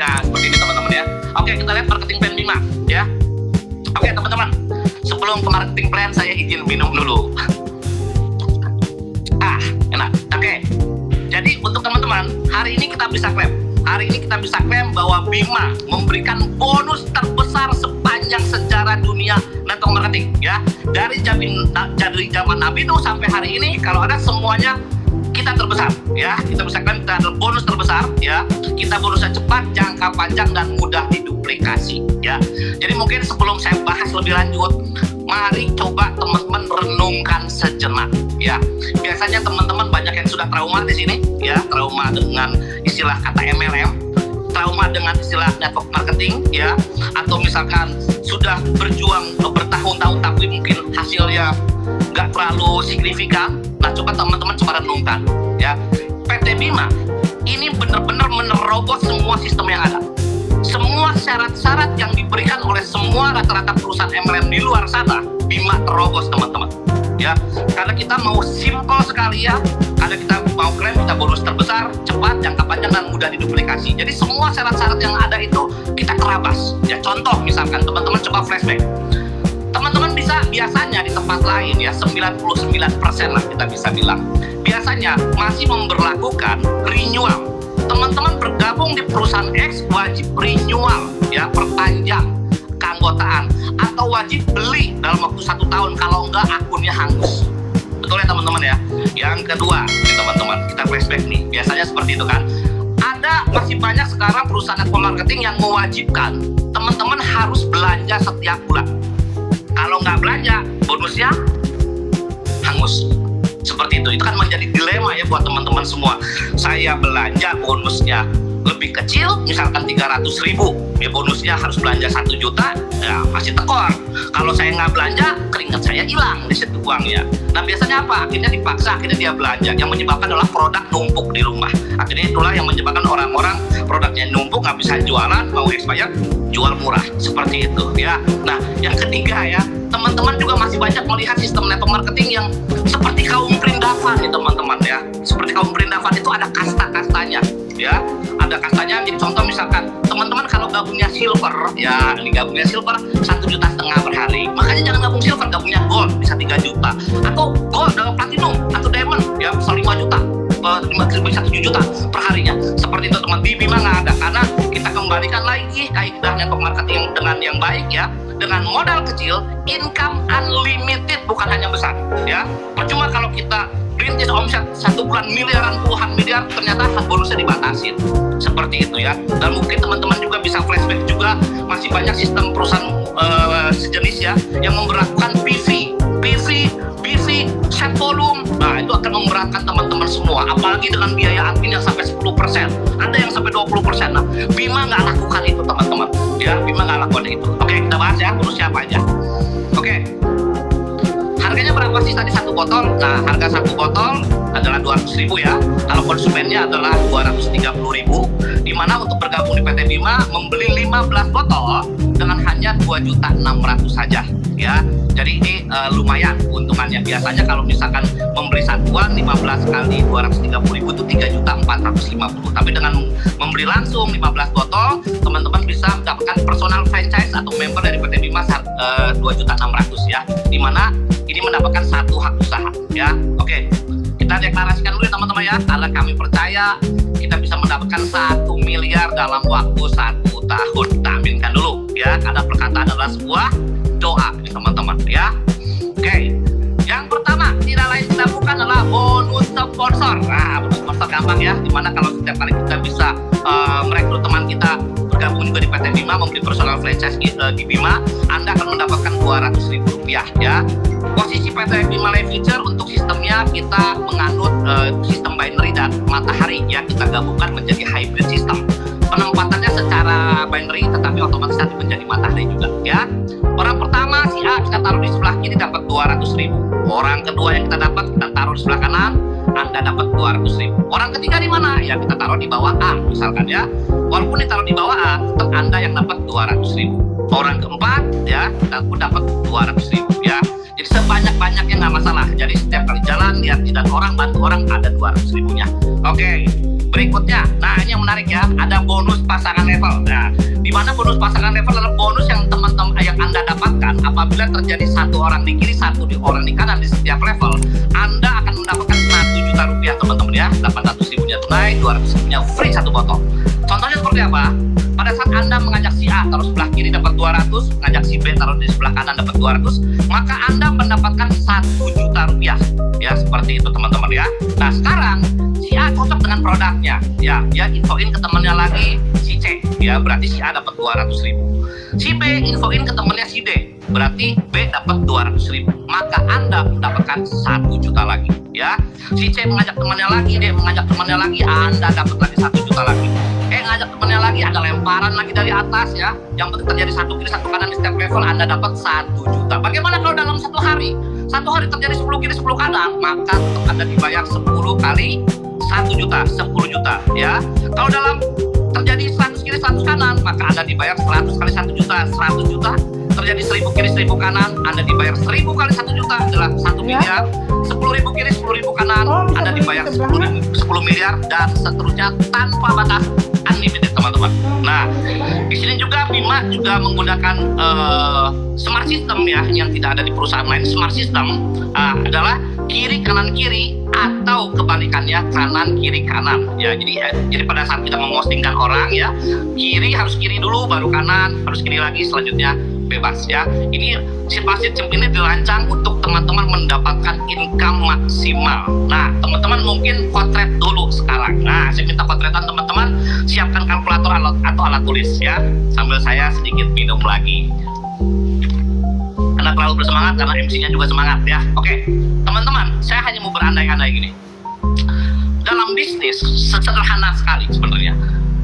Ya, seperti ini teman-teman ya. Oke, kita lihat marketing plan Bima ya. Oke teman-teman, sebelum ke marketing plan saya izin minum dulu. Enak. Oke. Jadi untuk teman-teman, hari ini kita bisa klaim. Hari ini kita bisa klaim bahwa Bima memberikan bonus terbesar sepanjang sejarah dunia network marketing ya. Dari zaman Nabi Nuh sampai hari ini, kalau ada semuanya kita terbesar ya. Kita bisa klaim kita adalah bonus terbesar ya. Kita bonusnya cepat, jangka panjang, dan mudah diduplikasi ya. Jadi mungkin sebelum saya bahas lebih lanjut, mari coba teman-teman renungkan sejenak ya. Biasanya teman-teman banyak yang sudah trauma di sini ya, trauma dengan istilah kata MLM, trauma dengan istilah network marketing ya, atau misalkan sudah berjuang bertahun-tahun tapi mungkin hasilnya nggak terlalu signifikan. Nah, coba teman-teman coba renungkan ya. PT Bima ini benar-benar menerobos semua sistem yang ada. Semua syarat-syarat yang diberikan oleh semua rata-rata perusahaan MLM di luar sana, Bima terobos teman-teman ya. Karena kita mau simple sekali ya, karena kita mau klaim kita bonus terbesar, cepat, jangka panjang, dan mudah diduplikasi. Jadi semua syarat-syarat yang ada itu kita terabas ya. Contoh misalkan teman-teman coba flashback, teman-teman bisa biasanya di tempat lain ya, 99% lah kita bisa bilang, biasanya masih memberlakukan renewal. Teman-teman bergabung di perusahaan X wajib renewal ya, perpanjang keanggotaan, atau wajib beli dalam waktu 1 tahun, kalau enggak akunnya hangus. Betul ya teman-teman ya. Yang kedua nih teman-teman, kita flashback nih, biasanya seperti itu kan. Ada masih banyak sekarang perusahaan network marketing yang mewajibkan teman-teman harus belanja setiap bulan. Kalau nggak belanja, bonusnya hangus. Seperti itu kan menjadi dilema ya buat teman-teman semua. Saya belanja bonusnya lebih kecil, misalkan 300.000, ya bonusnya harus belanja 1 juta, ya masih tekor. Kalau saya nggak belanja, keringat saya hilang di situ uangnya. Nah biasanya apa? Akhirnya dipaksa, akhirnya dia belanja. Yang menyebabkan adalah produk numpuk di rumah. Akhirnya itulah yang menyebabkan orang-orang produknya numpuk, nggak bisa jualan, mau expired, jual murah. Seperti itu ya. Nah yang ketiga ya, teman-teman juga masih banyak melihat sistem network marketing yang seperti kaum Prindavan nih teman-teman ya. Seperti kaum Prindavan itu ada kasta-kastanya ya. Ada kastanya. Jadi contoh misalkan teman-teman kalau gabungnya silver ya, ini gabungnya silver 1,5 juta per hari. Makanya jangan gabung silver, gabungnya gold bisa 3 juta, atau gold dengan platinum atau diamond ya bisa 5 juta, 1 juta per harinya. Seperti itu teman. Di Bima nggak ada, karena kita kembalikan lagi kaidah network marketing dengan yang baik ya. Dengan modal kecil, income unlimited, bukan hanya besar ya. Percuma kalau kita rintis omset 1 bulan miliaran, puluhan miliar, ternyata bonusnya dibatasin. Seperti itu ya. Dan mungkin teman-teman juga bisa flashback juga, masih banyak sistem perusahaan sejenis ya yang memberlakukan PV, set volume. Nah itu akan memberatkan teman-teman semua, apalagi dengan biaya admin yang sampai 10%, ada yang sampai 20%. Nah Bima nggak lakukan itu teman-teman ya. Bima nggak lakukan itu. Oke, kita bahas ya bonusnya apa aja. Oke, harganya berapa sih tadi 1 botol? Nah harga 1 botol adalah 200.000 ya. Kalau konsumennya adalah 230.000, dimana untuk bergabung di PT Bima membeli 15 botol dengan hanya 2.600.000 saja ya. Jadi ini lumayan keuntungannya. Biasanya kalau misalkan membeli satuan 15 kali 230.000 itu 3.450.000. Tapi dengan membeli langsung 15 botol, teman-teman bisa mendapatkan personal franchise atau member dari PT Bima 2.600.000 ya. Dimana ini mendapatkan 1 hak usaha ya. Oke, kita deklarasikan dulu ya teman-teman ya. Karena kami percaya kita bisa mendapatkan 1 miliar dalam waktu 1 tahun. Kita aminkan dulu ya. Karena perkataan adalah sebuah doa teman-teman ya. Oke, yang pertama tidak lain tidak bukan adalah bonus sponsor. Nah bonus sponsor gampang ya, dimana kalau setiap kali kita bisa merekrut teman kita bergabung juga di PT Bima, membeli personal franchise di Bima, Anda akan mendapatkan Rp200.000 ya. Posisi PT Bima Live Future untuk sistemnya kita menganut sistem binary dan matahari ya. Kita gabungkan menjadi hybrid system. Penempatannya secara binary tetapi otomatis nanti menjadi matahari juga ya. Orang pertama si A kita taruh di sebelah kiri dapat 200.000. Orang kedua yang kita dapat kita taruh di sebelah kanan, Anda dapat 200.000. Orang ketiga di mana? Ya kita taruh di bawah A misalkan ya. Walaupun ditaruh di bawah A, tetap Anda yang dapat 200.000. Orang keempat ya kita pun dapat 200.000 ya. Jadi sebanyak-banyaknya nggak masalah. Jadi setiap kali jalan lihat dan orang bantu orang ada 200.000-nya. Oke. Berikutnya, nah ini yang menarik ya, ada bonus pasangan level. Nah, di mana bonus pasangan level adalah bonus yang teman-teman yang Anda dapatkan apabila terjadi satu orang di kiri, satu orang di kanan di setiap level. Anda akan mendapatkan 1 juta rupiah teman-teman ya, 800 ribunya tunai, 200 ribunya free 1 botol. Contohnya seperti apa? Pada saat Anda mengajak si A taruh sebelah kiri dapat 200, ngajak si B taruh di sebelah kanan dapat 200, maka Anda mendapatkan 1 juta rupiah. Ya, seperti itu teman-teman ya. Nah, sekarang si A cocok dengan produknya. Ya, dia infoin ke temannya lagi si C. Ya, berarti si A dapat 200 ribu. Si B infoin ke temannya si D. Berarti B dapat 200 ribu. Maka Anda mendapatkan 1 juta lagi. Ya, si C mengajak temannya lagi, D mengajak temannya lagi, Anda dapat lagi 1 juta lagi. Ngajak temannya lagi, ada lemparan lagi dari atas ya. Yang penting terjadi 1 kiri 1 kanan di setiap level, Anda dapat 1 juta. Bagaimana kalau dalam satu hari? Satu hari terjadi 10 kiri 10 kanan, maka Anda dibayar 10 kali 1 juta, 10 juta ya. Kalau dalam terjadi 100 kiri 100 kanan, maka Anda dibayar 100 kali 1 juta, 100 juta. Terjadi 1000 kiri 1000 kanan, Anda dibayar 1000 kali 1 juta adalah 1 miliar. 10.000 kiri 10.000 kanan, Anda dibayar 10 miliar dan seterusnya tanpa batas, unlimited teman-teman. Nah, di sini juga Bima juga menggunakan smart system ya, yang tidak ada di perusahaan lain. Smart system adalah kiri kanan kiri atau kebalikannya kanan kiri kanan ya. Jadi pada saat kita memostingkan orang ya, kiri harus kiri dulu baru kanan, harus kiri lagi, selanjutnya bebas ya. Ini smart system ini dirancang untuk teman-teman mendapatkan income maksimal. Nah, teman-teman mungkin kotret dulu sekarang. Nah, saya minta kotretan teman-teman, siapkan kalkulator atau alat tulis ya, sambil saya sedikit minum lagi. Karena terlalu bersemangat, karena MC-nya juga semangat ya. Oke, teman-teman, saya hanya mau berandai-andai gini. Dalam bisnis sederhana sekali sebenarnya.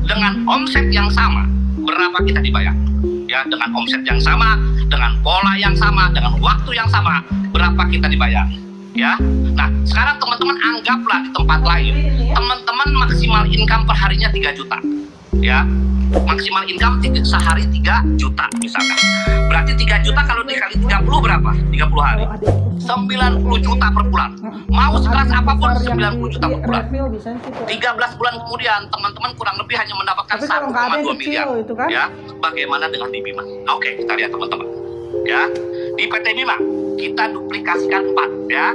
Dengan omset yang sama, berapa kita dibayar? Ya, dengan omset yang sama, dengan pola yang sama, dengan waktu yang sama, berapa kita dibayar? Ya. Nah, sekarang teman-teman anggaplah di tempat lain, teman-teman maksimal income per harinya 3 juta. Ya. Maksimal income sehari 3 juta misalkan. Berarti 3 juta kalau dikali 30 berapa? 30 hari. 90 juta per bulan. Mau sekelas apapun 90 juta per bulan. 13 bulan kemudian teman-teman kurang lebih hanya mendapatkan 1,2 miliar. Ya. Bagaimana dengan di Bima? Oke, kita lihat teman-teman. Ya. Di PT Bima kita duplikasikan 4 ya.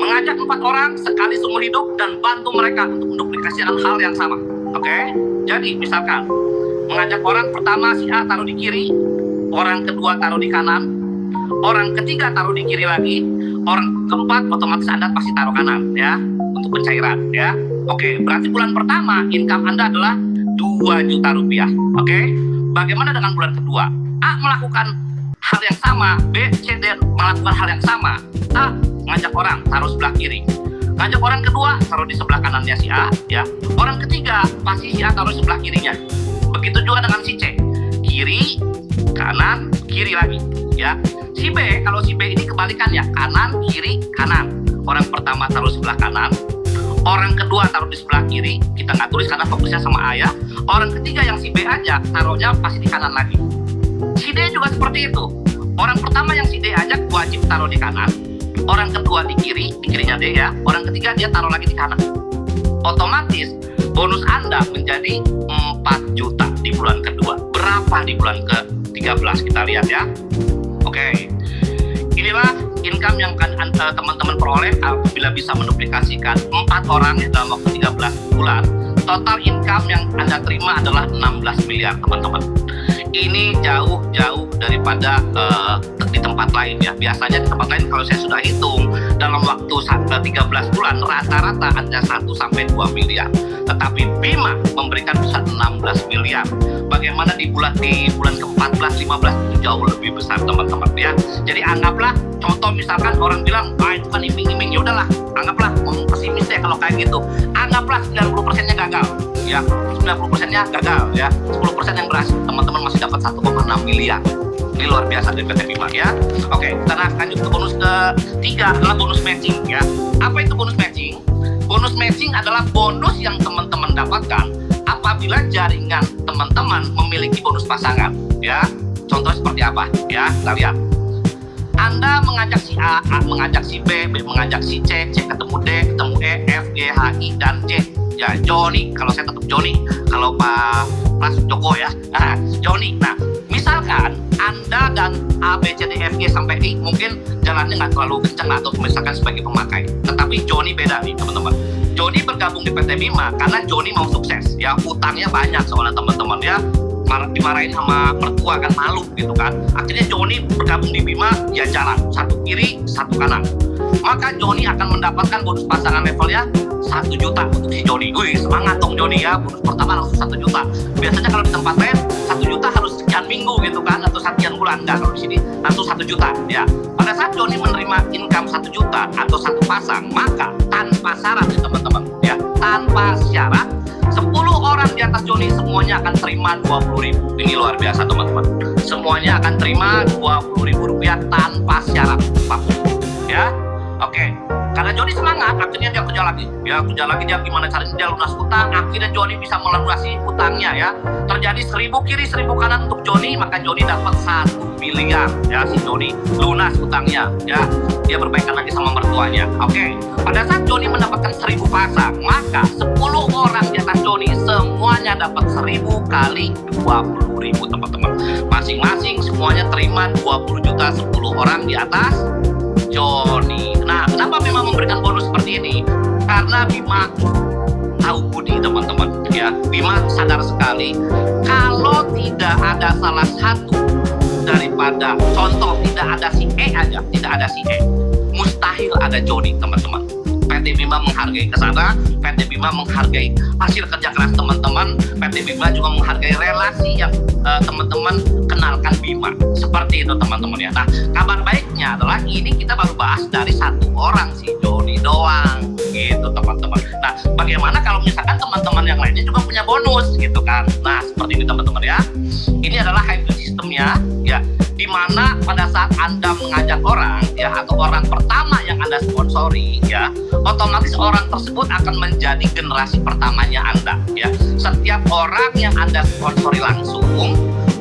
Mengajak 4 orang sekali seumur hidup dan bantu mereka untuk menduplikasikan hal yang sama. Oke. Jadi misalkan mengajak orang pertama si A taruh di kiri, orang kedua taruh di kanan, orang ketiga taruh di kiri lagi, orang keempat otomatis Anda pasti taruh kanan ya, untuk pencairan ya. Oke, berarti bulan pertama income Anda adalah 2 juta rupiah. Oke, bagaimana dengan bulan kedua? A melakukan hal yang sama, B, C, D melakukan hal yang sama. A ngajak orang taruh sebelah kiri, ngajak orang kedua taruh di sebelah kanannya si A ya. Orang ketiga pasti si A taruh sebelah kirinya. Begitu juga dengan si C, kiri, kanan, kiri lagi ya. Si B, kalau si B ini kebalikannya, kanan, kiri, kanan. Orang pertama taruh sebelah kanan, orang kedua taruh di sebelah kiri, kita nggak tulis karena fokusnya sama A ya. Orang ketiga yang si B aja, taruhnya pasti di kanan lagi. Si D juga seperti itu. Orang pertama yang si D ajak wajib taruh di kanan, orang kedua di kirinya D ya, orang ketiga dia taruh lagi di kanan. Otomatis bonus Anda menjadi 4 juta di bulan kedua. Berapa di bulan ke-13 kita lihat ya. Oke. Inilah income yang akan teman-teman peroleh apabila bisa menduplikasikan 4 orang dalam waktu 13 bulan. Total income yang Anda terima adalah 16 miliar teman-teman. Ini jauh-jauh daripada di tempat lain ya. Biasanya di tempat lain kalau saya sudah hitung dalam waktu 13 bulan rata-rata Anda 1-2 miliar. Tetapi Bima memberikan bisa 16 miliar. Bagaimana di bulan ke-14, 15 itu jauh lebih besar teman-teman ya. Jadi anggaplah contoh misalkan orang bilang itu kan iming-iming, ya udahlah, anggaplah ngomong pesimis deh kalau kayak gitu. Anggaplah 90%-nya gagal ya. 90%-nya gagal ya. 10% yang berhasil, teman-teman masih dapat 1,6 miliar. Ini luar biasa dari PT Bima ya. Oke, kita lanjut ke bonus ketiga adalah bonus matching ya. Apa itu bonus matching? Bonus matching adalah bonus yang teman-teman dapatkan apabila jaringan teman-teman memiliki bonus pasangan ya. Contoh seperti apa ya, kita lihat. Anda mengajak si A, A mengajak si B, B mengajak si C, C ketemu D, ketemu E, F, G, H, I, dan J ya Joni, kalau saya tetap Joni, kalau Pak Pras Joko ya, nah Joni. Nah misalkan Anda dan A, B, C, D, F, G sampai I mungkin jalannya nggak terlalu kencang atau misalkan sebagai pemakai, tetapi Joni beda nih teman-teman. Joni bergabung di PT Bima karena Joni mau sukses ya, utangnya banyak soalnya teman-teman ya, dimarahin sama mertua kan, malu gitu kan. Akhirnya Joni bergabung di Bima, ya jalan satu kiri satu kanan, maka Joni akan mendapatkan bonus pasangan levelnya 1 juta untuk si Joni. Wih, semangat dong Joni ya, bonus pertama langsung 1 juta. Biasanya kalau di tempat lain 1 juta harus sekian minggu gitu kan, atau sekian bulan. Enggak, kalau di sini langsung 1 juta ya. Pada saat Joni menerima income 1 juta atau 1 pasang, maka tanpa syarat ya teman-teman ya, tanpa syarat 10 orang di atas Joni semuanya akan terima 20.000. Ini luar biasa teman-teman. Semuanya akan terima 20.000 rupiah tanpa syarat apapun ya. Oke, karena Joni semangat, akhirnya dia kerja lagi. Ya, kerja lagi, dia gimana caranya dia lunas utang. Akhirnya Joni bisa melunasi utangnya ya. Terjadi 1000 kiri 1000 kanan untuk Joni, maka Joni dapat 1 miliar ya, si Joni lunas utangnya ya. Dia berbaikan lagi sama mertuanya. Oke, pada saat Joni mendapatkan 1000 pasang, maka 10 orang di atas Joni semuanya dapat 1000 kali 20.000 teman-teman. Masing-masing semuanya terima 20 juta 10 orang di atas Joni. Nah, kenapa Bima memberikan bonus seperti ini? Karena Bima tahu budi teman-teman ya. Bima sadar sekali kalau tidak ada salah satu daripada, contoh tidak ada si E aja, tidak ada si E, mustahil ada Joni teman-teman. PT Bima menghargai kesana, PT Bima menghargai hasil kerja keras teman-teman, PT Bima juga menghargai relasi yang teman-teman kenalkan Bima. Seperti itu teman-teman ya. Nah, kabar baiknya adalah ini kita baru bahas dari 1 orang si Joni doang gitu teman-teman. Nah, bagaimana kalau misalkan teman-teman yang lainnya juga punya bonus gitu kan. Nah, seperti ini teman-teman ya. Ini adalah hybrid sistemnya ya, dimana pada saat Anda mengajak orang ya, atau orang pertama yang Anda sponsori ya, otomatis orang tersebut akan menjadi generasi pertamanya Anda ya. Setiap orang yang Anda sponsori langsung,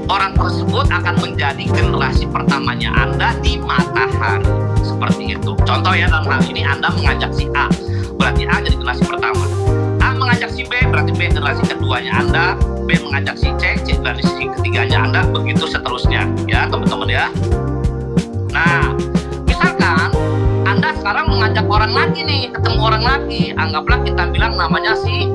orang tersebut akan menjadi generasi pertamanya Anda di matahari. Seperti itu. Contoh ya, dalam hal ini Anda mengajak si A, berarti A jadi generasi pertama. A mengajak si B, berarti B generasi keduanya Anda. B mengajak si C, C generasi ketiganya Anda. Begitu seterusnya ya teman-teman ya. Nah, misalkan Anda sekarang mengajak orang lagi nih, ketemu orang lagi, anggaplah kita bilang namanya si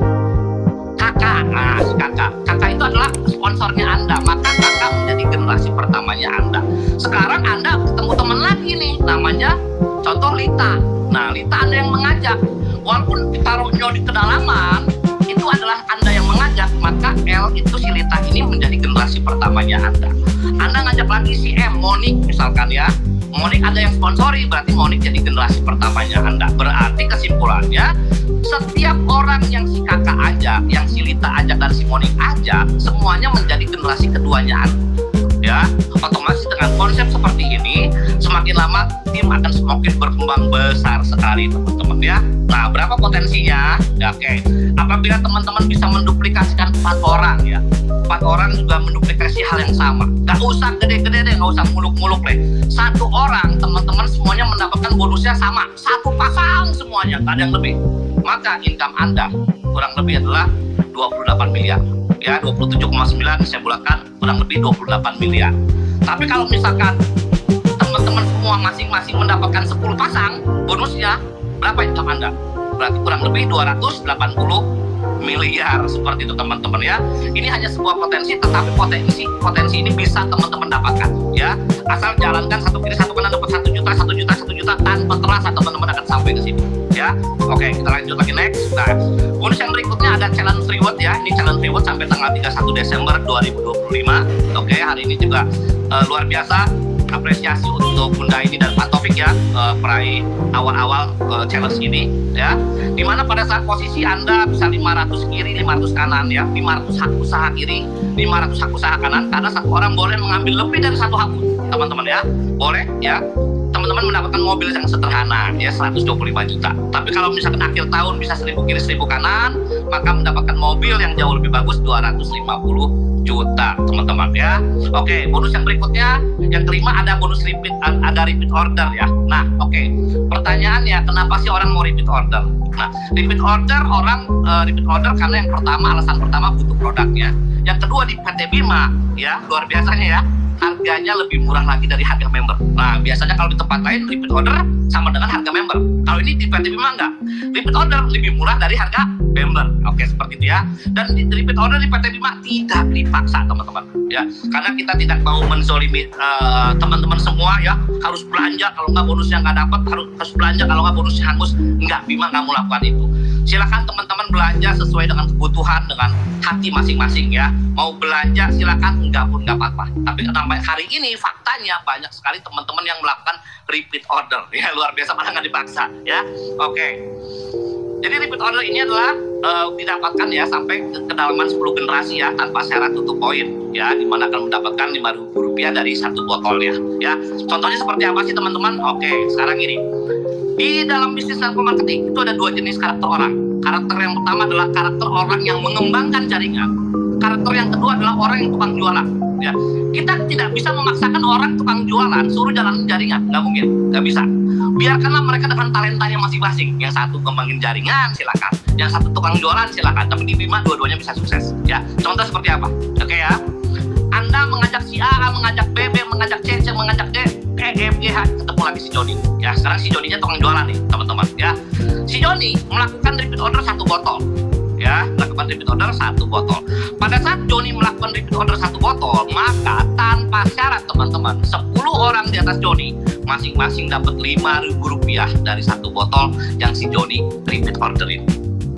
Kakak. Nah, si Kakak itu adalah sponsornya Anda, maka Kakak menjadi generasi pertamanya Anda. Sekarang Anda ketemu teman lagi nih, namanya contoh Lita. Nah, Lita Anda yang mengajak, walaupun ditaruhnya di kedalaman, itu adalah Anda yang mengajak, maka L itu si Lita ini menjadi generasi pertamanya Anda. Anda ngajak lagi si M, Monik misalkan ya, Monik ada yang sponsori, berarti Monik jadi generasi pertamanya Anda. Berarti kesimpulannya, setiap orang yang si Kakak ajak, yang si Lita ajak, dan si Monik ajak, semuanya menjadi generasi keduanya Anda ya. Otomatis dengan konsep seperti ini, semakin lama tim akan semakin berkembang besar sekali teman-teman ya. Nah, berapa potensinya? Ya, oke. Apabila teman-teman bisa menduplikasikan 4 orang ya, 4 orang juga menduplikasi hal yang sama. Gak usah gede-gede deh, gak usah muluk-muluk deh. 1 orang teman-teman semuanya mendapatkan bonusnya sama, 1 pasang semuanya, gak ada yang lebih. Maka income Anda kurang lebih adalah 28 miliar. Ya, 27,9 saya bulatkan, kurang lebih 28 miliar. Tapi kalau misalkan teman-teman semua masing-masing mendapatkan 10 pasang bonusnya, berapa income Anda? Berarti kurang lebih 280 miliar. Seperti itu teman-teman ya. Ini hanya sebuah potensi, tetapi potensi ini bisa teman-teman dapatkan ya. Asal jalankan satu kiri satu kanan, dapat 1 juta, 1 juta, 1 juta, tanpa terasa teman-teman akan sampai ke sini ya. Oke, kita lanjut lagi next. Nah, bonus yang berikutnya ada challenge reward ya. Ini challenge reward sampai tanggal 31 Desember 2025. Oke, hari ini juga luar biasa. Apresiasi untuk Bunda ini dan Pak Taufik ya, peraih awal-awal challenge ini ya, dimana pada saat posisi Anda bisa 500 kiri 500 kanan ya, 500 hak usaha kiri 500 hak usaha kanan, karena 1 orang boleh mengambil lebih dari 1 hak teman-teman ya, boleh ya. Teman-teman mendapatkan mobil yang sederhana ya, 125 juta. Tapi kalau misalkan akhir tahun bisa 1000 kiri 1000 kanan, maka mendapatkan mobil yang jauh lebih bagus, 250 juta teman-teman ya. Oke, bonus yang berikutnya, yang kelima ada bonus repeat, ada repeat order ya. Nah, oke. Pertanyaannya, kenapa sih orang mau repeat order? Nah, repeat order karena yang pertama, alasan pertama butuh produknya. Yang kedua di PT Bima ya, luar biasanya ya, harganya lebih murah lagi dari harga member. Nah, biasanya kalau di tempat lain repeat order sama dengan harga member. Kalau ini di PT Bima enggak. Repeat order lebih murah dari harga member. Oke, seperti itu ya. Dan di repeat order di PT Bima tidak dipaksa teman-teman ya. Karena kita tidak mau menzolimi teman-teman semua ya. Harus belanja, kalau nggak bonusnya nggak dapat, harus belanja, kalau nggak bonusnya hangus. Enggak, Bima nggak mau lakukan itu. Silakan teman-teman belanja sesuai dengan kebutuhan, dengan hati masing-masing ya. Mau belanja silakan, enggak pun nggak apa-apa. Tapi sampai hari ini faktanya banyak sekali teman-teman yang melakukan repeat order ya, luar biasa, malah nggak dipaksa ya. Oke. Jadi repeat order ini adalah didapatkan ya sampai ke kedalaman 10 generasi ya, tanpa syarat tutup poin ya, dimana akan mendapatkan Rp5.000 dari satu botolnya ya. Contohnya seperti apa sih teman-teman? Oke, sekarang ini di dalam bisnis network marketing itu ada dua jenis karakter orang. Karakter yang pertama adalah karakter orang yang mengembangkan jaringan. Karakter yang kedua adalah orang yang tukang jualan. Ya, kita tidak bisa memaksakan orang tukang jualan suruh jalanin jaringan, nggak mungkin, nggak bisa. Biarkanlah mereka dengan talentanya masing-masing. Yang satu kembangin jaringan, silakan. Yang satu tukang jualan, silakan. Tapi di Bima dua-duanya bisa sukses. Ya, contoh seperti apa? Oke ya. Anda mengajak si A, mengajak B, mengajak C, mengajak D, E, F, G, H, ketemu lagi si Joni. Ya, sekarang si Joninya tukang jualan nih, teman-teman. Ya, si Joni melakukan repeat order 1 botol. Ya, melakukan repeat order 1 botol. Pada saat Joni melakukan repeat order 1 botol, maka tanpa syarat teman-teman, 10 orang di atas Joni masing-masing dapat Rp5.000 dari 1 botol yang si Joni repeat orderin.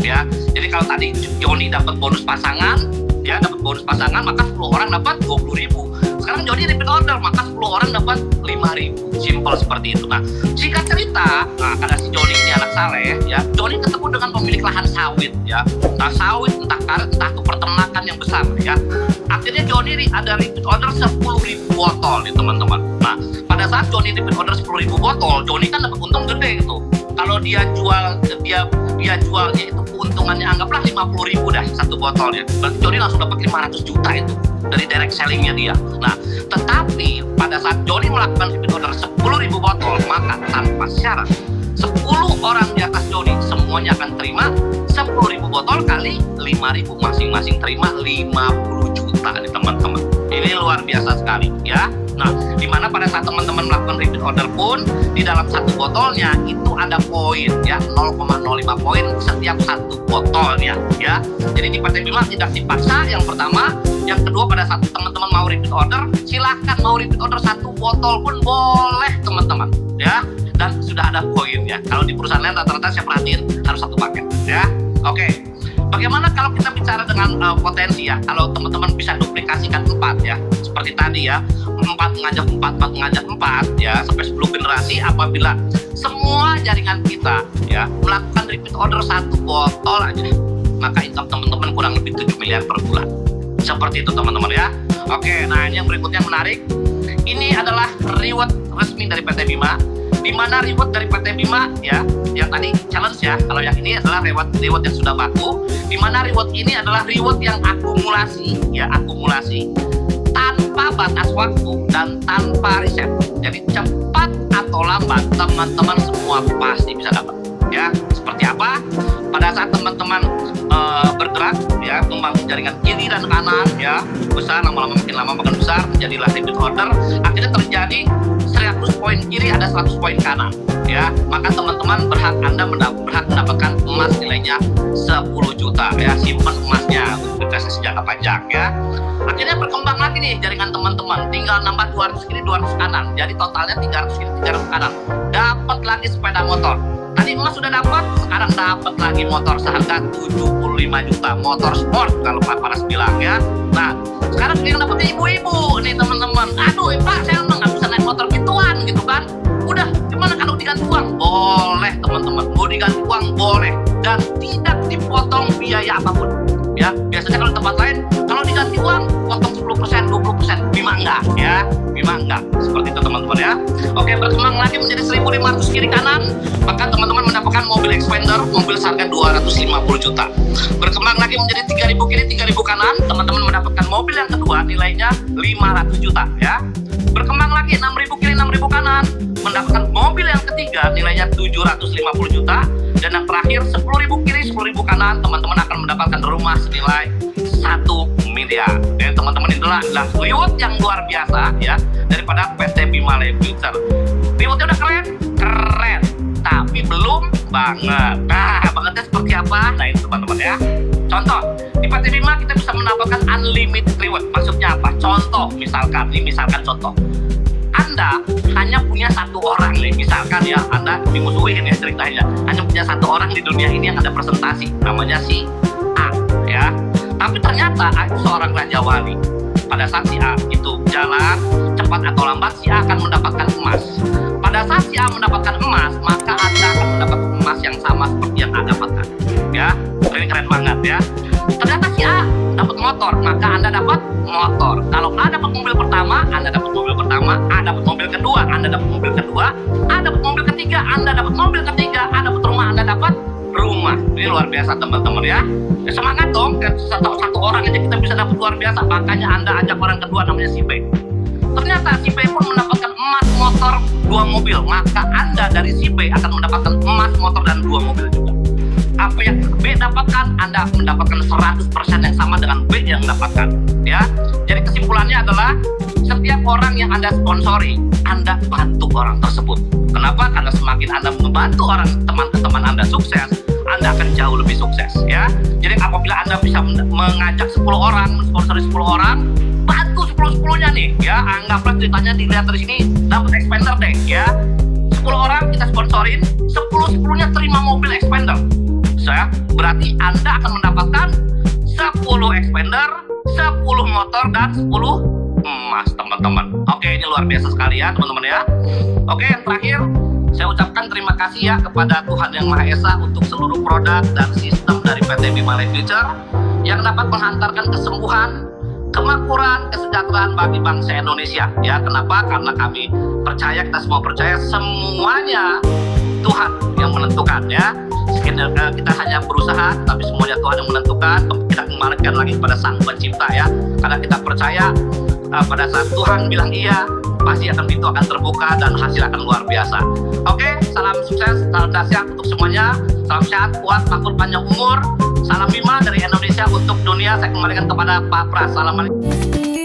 Ya, jadi kalau tadi Joni dapat bonus pasangan, ya dapat bonus pasangan, maka 10 orang dapat Rp20.000. Sekarang Joni repeat order, maka 10 orang dapat Rp5.000. Simple seperti itu. Nah, singkat cerita, karena si Joni ini anak saleh, ya, Joni ketemu dengan pemilik lahan sawit, ya, entah sawit, entah karet, entah peternakan yang besar, ya. Akhirnya Joni ada repeat order 10.000 botol, nih teman-teman. Nah, pada saat Joni repeat order 10.000 botol, Joni kan dapat untung gede gitu. Kalau dia jualnya itu keuntungannya anggaplah 50.000 dah 1 botolnya. Berarti Joni langsung dapat 500 juta itu dari direct sellingnya dia. Nah, tetapi pada saat Joni melakukan repeat order 10.000 botol, maka tanpa syarat 10 orang di atas Joni semuanya akan terima 10.000 botol kali 5.000, masing-masing terima 50 juta nih teman-teman. Ini luar biasa sekali ya. Nah, dimana pada saat teman-teman melakukan repeat order pun di dalam 1 botolnya itu ada poin ya, 0,05 poin setiap 1 botolnya ya. Jadi di PT Bima tidak dipaksa, yang pertama. Yang kedua, pada saat teman-teman mau repeat order, silahkan mau repeat order 1 botol pun boleh teman-teman ya. Dan sudah ada poinnya. Kalau di perusahaan lain rata-rata saya perhatiin harus 1 paket ya. Oke. Bagaimana kalau kita bicara dengan potensi ya? Kalau teman-teman bisa duplikasikan 4 ya, seperti tadi ya, 4 mengajak 4 ya, sampai 10 generasi. Apabila semua jaringan kita ya melakukan repeat order 1 botol aja, maka income teman-teman kurang lebih 7 miliar per bulan. Seperti itu teman-teman ya. Oke, nah ini yang berikutnya menarik. Ini adalah reward resmi dari PT Bima. Di mana reward dari PT Bima ya, yang tadi challenge ya, kalau yang ini adalah reward yang sudah baku. Di mana reward ini adalah reward yang akumulasi ya, akumulasi tanpa batas waktu dan tanpa riset. Jadi cepat atau lambat teman-teman semua pasti bisa dapat ya. Seperti apa? Pada saat teman-teman bergerak ya, membangun jaringan kiri dan kanan ya, besar, lama-lama makin lama makin besar, menjadilah repeat order. Akhirnya terjadi 100 poin kiri, ada 100 poin kanan ya, maka teman-teman Anda berhak mendapatkan emas nilainya 10 juta ya. Simpan emasnya untuk investasi jangka panjang ya. Akhirnya berkembang lagi nih jaringan teman-teman, tinggal nambah 200 kiri 200 kanan, jadi totalnya 300 kiri 300 kanan. Dapat lagi sepeda motor. Tadi emas sudah dapat, sekarang dapat lagi motor seharga 75 juta, motor sport kalau Pak Paras bilang ya. Nah, sekarang yang dapatnya ibu-ibu nih teman-teman. Aduh Pak, saya nggak bisa naik motor gituan gitu kan. Udah, gimana kalau diganti uang? Boleh teman-teman, mau diganti uang boleh, dan tidak dipotong biaya apapun ya. Biasanya kalau di tempat lain, kalau diganti uang potong 10%, 20%, Bima enggak ya. Bima Bima enggak. Seperti itu teman-teman ya. Oke, berkembang lagi menjadi 1.500 kiri kanan, maka teman-teman mendapatkan mobil Expander, mobil seharga 250 juta. Berkembang lagi menjadi 3.000 kiri 3.000 kanan, teman-teman mendapatkan mobil yang kedua nilainya 500 juta ya. Berkembang lagi 6.000 kiri 6.000 kanan, mendapatkan mobil yang ketiga nilainya 750 juta. Dan yang terakhir 10.000 kiri 10.000 kanan, teman-teman akan mendapatkan rumah senilai 1 miliar. Dan teman-teman itulah reward yang luar biasa ya daripada PT Bima Life Future. Rewardnya udah keren? Keren, tapi belum banget. Nah, bangetnya seperti apa? Nah, itu teman-teman ya. Contoh, di PT Bima kita bisa mendapatkan unlimited reward. Maksudnya apa? Contoh, misalkan contoh. Anda hanya punya satu orang nih, misalkan ya, Anda dimusuhin ya ceritanya, hanya punya satu orang di dunia ini yang ada presentasi, namanya si A ya. Tapi ternyata A itu seorang raja wali. Pada saat si A itu jalan cepat atau lambat, si A akan mendapatkan emas. Pada saat si A mendapatkan emas, maka Anda akan mendapatkan emas yang sama seperti yang A dapatkan ya. Ini keren banget ya. Ternyata si A dapat motor, maka Anda dapat motor. Kalau A dapat mobil pertama, Anda dapat mobil pertama. A dapat mobil kedua, Anda dapat mobil kedua. A dapat mobil ketiga, Anda dapat mobil ketiga. A dapat rumah, Anda dapat rumah. Ini luar biasa teman-teman ya. Ya semangat dong, kan satu orang aja kita bisa dapat luar biasa. Makanya Anda ajak orang kedua namanya si B. Ternyata si B pun mendapatkan emas, motor, 2 mobil. Maka Anda dari si B akan mendapatkan emas, motor, dan 2 mobil juga. Apa yang B dapatkan, Anda mendapatkan 100% yang sama dengan B yang dapatkan ya. Jadi kesimpulannya adalah setiap orang yang Anda sponsori, Anda bantu orang tersebut. Kenapa? Karena semakin Anda membantu orang, teman-teman Anda sukses, Anda akan jauh lebih sukses ya. Jadi apabila Anda bisa mengajak 10 orang, mensponsori 10 orang, bantu 10-10-nya nih ya. Anggaplah ceritanya dilihat dari sini dapat Expander deh ya. 10 orang kita sponsorin, 10-10-nya terima mobil Expander. Ya, berarti Anda akan mendapatkan 10 Expander, 10 motor, dan 10 emas teman-teman. Oke, ini luar biasa sekali ya teman-teman ya. Oke, yang terakhir saya ucapkan terima kasih ya kepada Tuhan Yang Maha Esa untuk seluruh produk dan sistem dari PT Bima Life Future yang dapat menghantarkan kesembuhan, kemakmuran, kesejahteraan bagi bangsa Indonesia ya. Kenapa? Karena kami percaya, kita semua percaya, semuanya Tuhan yang menentukan ya. Kita hanya berusaha, tapi semuanya Tuhan yang menentukan. Kita kembalikan lagi kepada Sang Pencipta ya. Karena kita percaya pada saat Tuhan bilang iya, pasti akan pintu akan terbuka dan hasil akan luar biasa. Oke, salam sukses, salam dahsyat untuk semuanya. Salam sehat, kuat, makmur, panjang umur. Salam Bima dari Indonesia untuk dunia. Saya kembalikan kepada Pak Pras. Assalamualaikum.